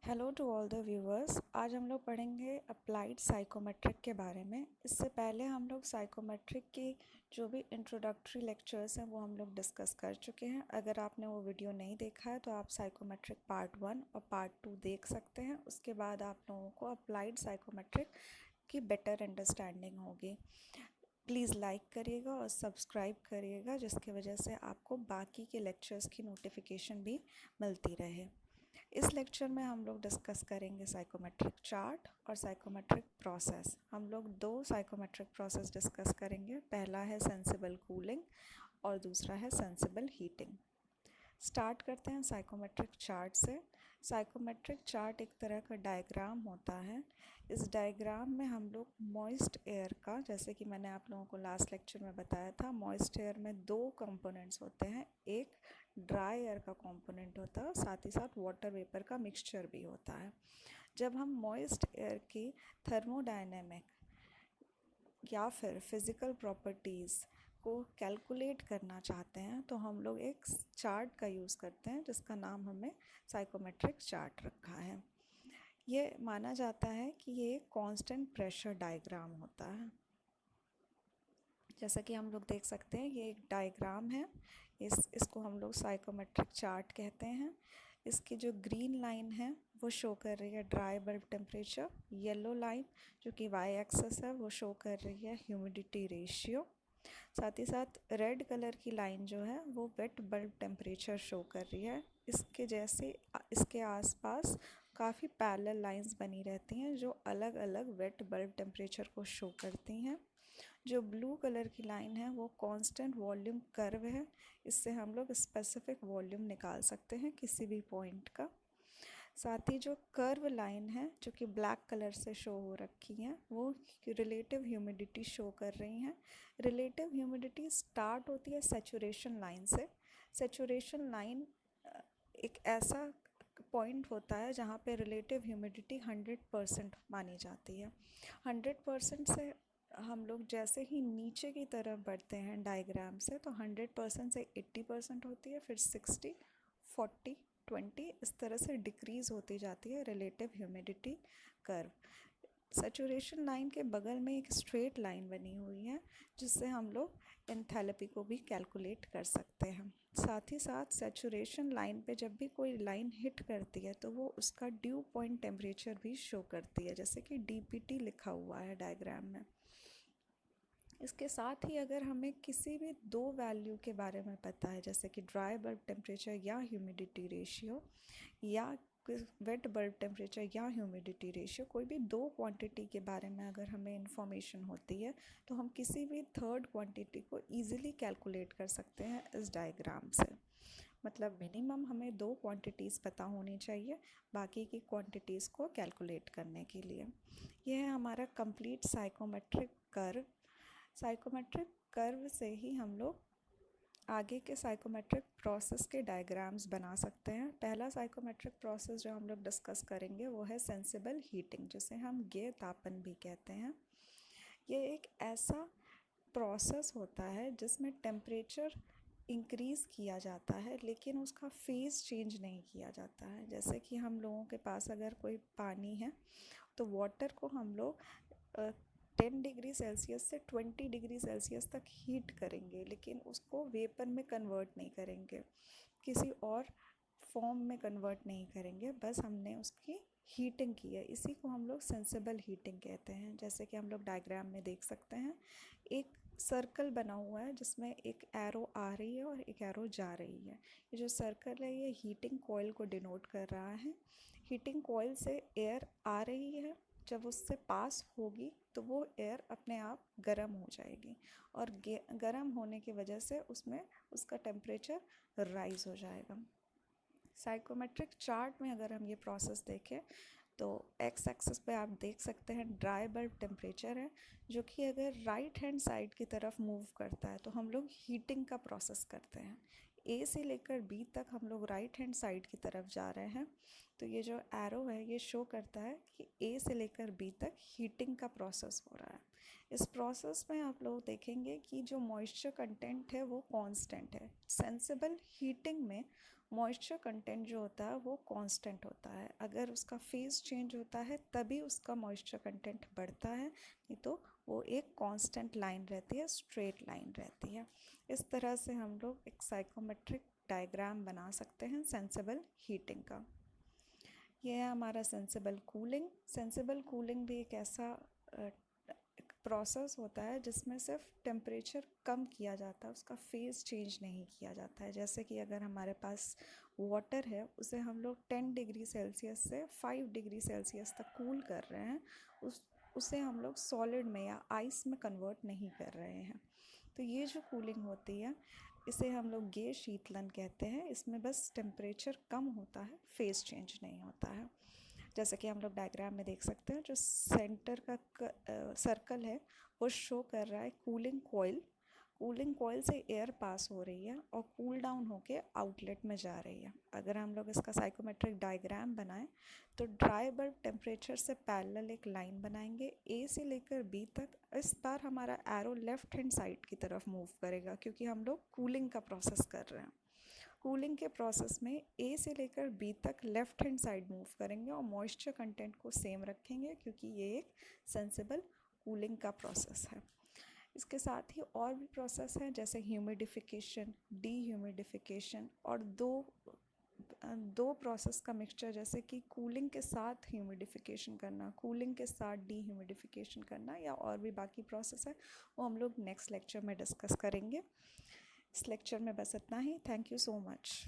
Hello to all the viewers. आज हम लोग पढ़ेंगे अप्लाइड साइकोमेट्रिक के बारे में। इससे पहले हम लोग साइकोमेट्रिक की जो भी इंट्रोडक्टरी लेक्चर्स हैं वो हम लोग डिस्कस कर चुके हैं। अगर आपने वो वीडियो नहीं देखा है तो आप साइकोमेट्रिक पार्ट 1 और पार्ट 2 देख सकते हैं। उसके बाद आप लोगों को अप्लाइड साइकोमेट्रिक की बेटर अंडरस्टैंडिंग होगी। प्लीज़ लाइक करिएगा और सब्सक्राइब करिएगा, जिसकी वजह से आपको बाकी के लेक्चर्स की नोटिफिकेशन भी मिलती रहे। इस लेक्चर में हम लोग डिस्कस करेंगे साइकोमेट्रिक चार्ट और साइकोमेट्रिक प्रोसेस। हम लोग दो साइकोमेट्रिक प्रोसेस डिस्कस करेंगे। पहला है सेंसिबल कूलिंग और दूसरा है सेंसिबल हीटिंग। स्टार्ट करते हैं साइकोमेट्रिक चार्ट से। साइकोमेट्रिक चार्ट एक तरह का डायग्राम होता है। इस डायग्राम में हम लोग मॉइस्ट एयर का, जैसे कि मैंने आप लोगों को लास्ट लेक्चर में बताया था, मॉइस्ट एयर में दो कंपोनेंट्स होते हैं। एक ड्राई एयर का कंपोनेंट होता है, साथ ही साथ वाटर वेपर का मिक्सचर भी होता है। जब हम मॉइस्ट एयर की थर्मोडायनेमिक या फिर फिज़िकल प्रॉपर्टीज़ को कैलकुलेट करना चाहते हैं तो हम लोग एक चार्ट का यूज़ करते हैं, जिसका नाम हमने साइकोमेट्रिक चार्ट रखा है। ये माना जाता है कि ये कांस्टेंट प्रेशर डायग्राम होता है। जैसा कि हम लोग देख सकते हैं, ये एक डायग्राम है। इसको हम लोग साइकोमेट्रिक चार्ट कहते हैं। इसकी जो ग्रीन लाइन है वो शो कर रही है dry bulb temperature. Yellow line जो कि वाई एक्सेस है वो शो कर रही है ह्यूमिडिटी रेशियो। साथ ही साथ रेड कलर की लाइन जो है वो वेट बल्ब टेम्परेचर शो कर रही है। इसके जैसे इसके आसपास काफ़ी पैरेलल लाइंस बनी रहती हैं जो अलग अलग वेट बल्ब टेम्परेचर को शो करती हैं। जो ब्लू कलर की लाइन है वो कांस्टेंट वॉल्यूम कर्व है। इससे हम लोग स्पेसिफिक वॉल्यूम निकाल सकते हैं किसी भी पॉइंट का। साथ ही जो कर्व लाइन है जो कि ब्लैक कलर से शो हो रखी हैं वो रिलेटिव ह्यूमिडिटी शो कर रही हैं। रिलेटिव ह्यूमिडिटी स्टार्ट होती है सैचुरेशन लाइन से। सैचुरेशन लाइन एक ऐसा पॉइंट होता है जहाँ पे रिलेटिव ह्यूमिडिटी 100% मानी जाती है। 100% से हम लोग जैसे ही नीचे की तरफ बढ़ते हैं डायग्राम से तो 100% से 80% होती है, फिर 60, 40, 20 इस तरह से डिक्रीज़ होती जाती है relative humidity curve. Saturation line के बगल में एक स्ट्रेट लाइन बनी हुई है जिससे हम लोग एंथैल्पी को भी कैलकुलेट कर सकते हैं। साथ ही साथ सैचुरेशन लाइन पे जब भी कोई लाइन हिट करती है तो वो उसका ड्यू पॉइंट टेम्परेचर भी शो करती है, जैसे कि डीपीटी लिखा हुआ है डायग्राम में। इसके साथ ही अगर हमें किसी भी दो वैल्यू के बारे में पता है, जैसे कि ड्राई बल्ब टेम्परेचर या ह्यूमिडिटी रेशियो या वेट बल्ब टेम्परेचर या ह्यूमिडिटी रेशियो, कोई भी दो क्वांटिटी के बारे में अगर हमें इंफॉर्मेशन होती है तो हम किसी भी थर्ड क्वांटिटी को इजीली कैलकुलेट कर सकते हैं इस डायग्राम से। मतलब मिनिमम हमें दो क्वांटिटीज़ पता होनी चाहिए बाकी की क्वांटिटीज़ को कैलकुलेट करने के लिए। यह है हमारा complete psychometric curve. Psychometric curve से ही हम लोग आगे के साइकोमेट्रिक प्रोसेस के डायग्राम्स बना सकते हैं। पहला साइकोमेट्रिक प्रोसेस जो हम लोग डिस्कस करेंगे वो है सेंसिबल हीटिंग, जिसे हम गेय तापन भी कहते हैं। ये एक ऐसा प्रोसेस होता है जिसमें टेम्परेचर इंक्रीज़ किया जाता है लेकिन उसका फेज़ चेंज नहीं किया जाता है। जैसे कि हम लोगों के पास अगर कोई पानी है तो वाटर को हम लोग 10 डिग्री सेल्सियस से 20 डिग्री सेल्सियस तक हीट करेंगे, लेकिन उसको वेपर में कन्वर्ट नहीं करेंगे, किसी और फॉर्म में कन्वर्ट नहीं करेंगे, बस हमने उसकी हीटिंग की है। इसी को हम लोग सेंसिबल हीटिंग कहते हैं। जैसे कि हम लोग डायग्राम में देख सकते हैं, एक सर्कल बना हुआ है जिसमें एक एरो आ रही है और एक एरो जा रही है। ये जो सर्कल है ये हीटिंग कॉइल को डिनोट कर रहा है। हीटिंग कॉइल से एयर आ रही है, जब उससे पास होगी तो वो एयर अपने आप गर्म हो जाएगी और गर्म होने की वजह से उसमें उसका टेम्परेचर राइज़ हो जाएगा। साइकोमेट्रिक चार्ट में अगर हम ये प्रोसेस देखें तो एक्स एक्सिस पे आप देख सकते हैं ड्राई बल्ब टेम्परेचर है, जो कि अगर राइट हैंड साइड की तरफ मूव करता है तो हम लोग हीटिंग का प्रोसेस करते हैं। ए से लेकर बी तक हम लोग राइट हैंड साइड की तरफ जा रहे हैं, तो ये जो एरो है ये शो करता है कि ए से लेकर बी तक हीटिंग का प्रोसेस हो रहा है। इस प्रोसेस में आप लोग देखेंगे कि जो मॉइस्चर कंटेंट है वो कांस्टेंट है। सेंसिबल हीटिंग में मॉइस्चर कंटेंट जो होता है वो कांस्टेंट होता है, अगर उसका फेज चेंज होता है तभी उसका मॉइस्चर कंटेंट बढ़ता है, नहीं तो वो एक कांस्टेंट लाइन रहती है, स्ट्रेट लाइन रहती है। इस तरह से हम लोग एक साइकोमेट्रिक डायग्राम बना सकते हैं सेंसिबल हीटिंग का। ये है हमारा सेंसिबल कूलिंग। सेंसिबल कूलिंग भी एक ऐसा प्रोसेस होता है जिसमें सिर्फ टेम्परेचर कम किया जाता है, उसका फेज़ चेंज नहीं किया जाता है। जैसे कि अगर हमारे पास वाटर है, उसे हम लोग 10 डिग्री सेल्सियस से 5 डिग्री सेल्सियस तक कूल कर रहे हैं, उसे हम लोग सॉलिड में या आइस में कन्वर्ट नहीं कर रहे हैं। तो ये जो कूलिंग होती है इसे हम लोग गेज शीतलन कहते हैं। इसमें बस टेम्परेचर कम होता है, फेज़ चेंज नहीं होता है। जैसे कि हम लोग डायग्राम में देख सकते हैं, जो सेंटर का सर्कल है वो शो कर रहा है कूलिंग कॉइल। कूलिंग कॉइल से एयर पास हो रही है और कूल डाउन होके आउटलेट में जा रही है। अगर हम लोग इसका साइकोमेट्रिक डायग्राम बनाएं तो ड्राई बल्ब टेम्परेचर से पैरेलल एक लाइन बनाएंगे ए से लेकर बी तक। इस बार हमारा एरो लेफ्ट हैंड साइड की तरफ मूव करेगा क्योंकि हम लोग कूलिंग का प्रोसेस कर रहे हैं। कूलिंग के प्रोसेस में ए से लेकर बी तक लेफ़्ट हैंड साइड मूव करेंगे और मॉइस्चर कंटेंट को सेम रखेंगे क्योंकि ये एक सेंसिबल कूलिंग का प्रोसेस है। इसके साथ ही और भी प्रोसेस हैं जैसे ह्यूमिडिफिकेशन, डीह्यूमिडिफिकेशन और दो प्रोसेस का मिक्सचर, जैसे कि कूलिंग के साथ ह्यूमिडिफिकेशन करना, कूलिंग के साथ डीह्यूमिडिफिकेशन करना, या और भी बाकी प्रोसेस है वो हम लोग नेक्स्ट लेक्चर में डिस्कस करेंगे। इस लेक्चर में बस इतना ही। Thank you so much.